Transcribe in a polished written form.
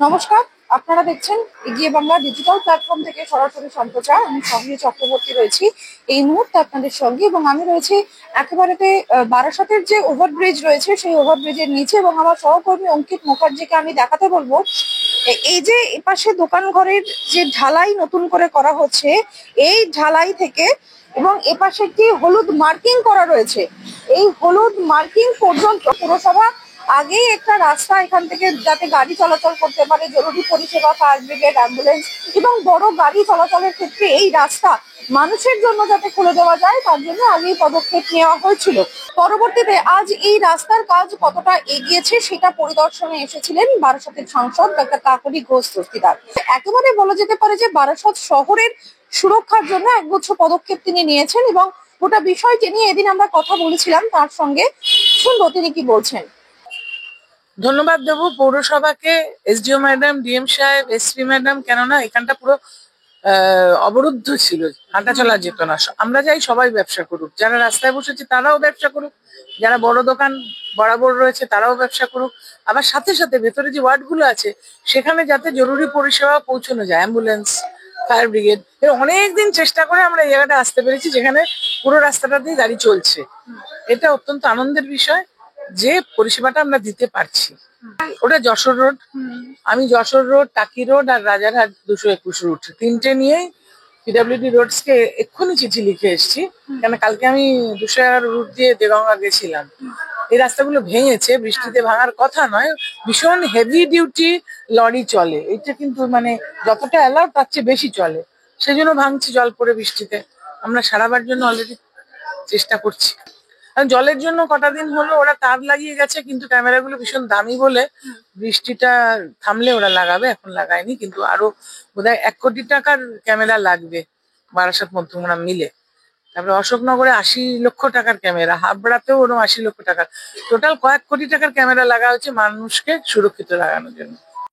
নমস্কার, আপনারা দেখছেন এগিয়ে বাংলা ডিজিটাল প্ল্যাটফর্ম থেকে সরাসরি সম্প্রচার। আমি সঙ্গী চক্রবর্তী রয়েছি এই মুহূর্তে আপনাদের সঙ্গে, এবং আমি রয়েছি একেবারেতে বারাসাতের যে ওভারব্রিজ রয়েছে সেই ওভারব্রিজের নিচে, এবং আমার সহকর্মী অঙ্কিত মুখার্জিকে আমি দেখাতে বলবো এই যে এপাশে দোকান ঘরের যে ঢালাই নতুন করে করা হচ্ছে, এই ঢালাই থেকে এবং এপাশে একটি হলুদ মার্কিং করা রয়েছে, এই হলুদ মার্কিং পর্যন্ত পুরসভা আগেই একটা রাস্তা এখান থেকে যাতে গাড়ি চলাচল করতে পারে, জরুরি পরিষেবা, ফায়ার ব্রিগেড, অ্যাম্বুলেন্স এবং বড় গাড়ি চলাচলের ক্ষেত্রে এই রাস্তা মানুষের জন্য যাতে খুলে দেওয়া যায় তার জন্য আগেই পদক্ষেপ নেওয়া হয়েছিল। পরবর্তীতে আজ এই রাস্তার কাজ কতটা এগিয়েছে সেটা পরিদর্শনে এসেছিলেন বারাসতের সাংসদ ডক্টর কাকলি ঘোষ দস্তিদার। একেবারে বলা যেতে পারে যে বারাসত শহরের সুরক্ষার জন্য একগুচ্ছ পদক্ষেপ তিনি নিয়েছেন, এবং গোটা বিষয়টি নিয়ে এদিন আমরা কথা বলেছিলাম তার সঙ্গে। শুনবো তিনি কি বলছেন। ধন্যবাদ দেবো পৌরসভাকে, এসডিও ম্যাডাম, ডিএম সাহেব, এসপি ম্যাডাম, কেননা এখানটা পুরো অবরুদ্ধ ছিল, হাঁটা চলা যেত না। আমরা চাই সবাই ব্যবসা করুক, যারা রাস্তায় বসেছে তারাও ব্যবসা করুক, যারা বড় দোকান বরাবর রয়েছে তারাও ব্যবসা করুক। আবার সাথে সাথে ভেতরে যে ওয়ার্ডগুলো আছে সেখানে যাতে জরুরি পরিষেবা পৌঁছানো যায়, অ্যাম্বুলেন্স, ফায়ার ব্রিগেড। অনেকদিন চেষ্টা করে আমরা এই জায়গাটা আসতে পেরেছি যেখানে পুরো রাস্তাটা দিয়ে গাড়ি চলছে। এটা অত্যন্ত আনন্দের বিষয় যে পরিষেবাটা আমরা দিতে পারছি। ওটা যশোর রোড, আমি যশোর রোড, টাকি রোড আর রাজারহাট 221 রুট তিনটে নিয়ে পিডব্লিউডি রোডস কে এক্ষুনি চিঠি লিখে এসেছি, কেন কালকে আমি 211 রুট দিয়ে দেগঙ্গা গেছিলাম। এই রাস্তাগুলো ভেঙেছে, বৃষ্টিতে ভাঙার কথা নয়, ভীষণ হেভি ডিউটি লরি চলে, এটা কিন্তু মানে যতটা অ্যালাউ তার চেয়ে বেশি চলে, সেজন্য ভাঙছে জল পড়ে বৃষ্টিতে। আমরা সারাবার জন্য অলরেডি চেষ্টা করছি। জলের জন্য কটা দিন হলো ওরা তার লাগিয়ে গেছে, কিন্তু ক্যামেরাগুলো ভীষণ দামি বলে বৃষ্টিটা থামলে ওরা লাগাবে, এখন লাগায়নি। কিন্তু আরো বোধহয় 1 কোটি টাকার ক্যামেরা লাগবে বারাসাত মধ্যমগ্রাম মিলে। তারপরে অশোকনগরে 80 লক্ষ টাকার ক্যামেরা, হাবড়াতেও ওরকম 80 লক্ষ টাকার, টোটাল কয়েক কোটি টাকার ক্যামেরা লাগা হচ্ছে মানুষকে সুরক্ষিত লাগানোর জন্য।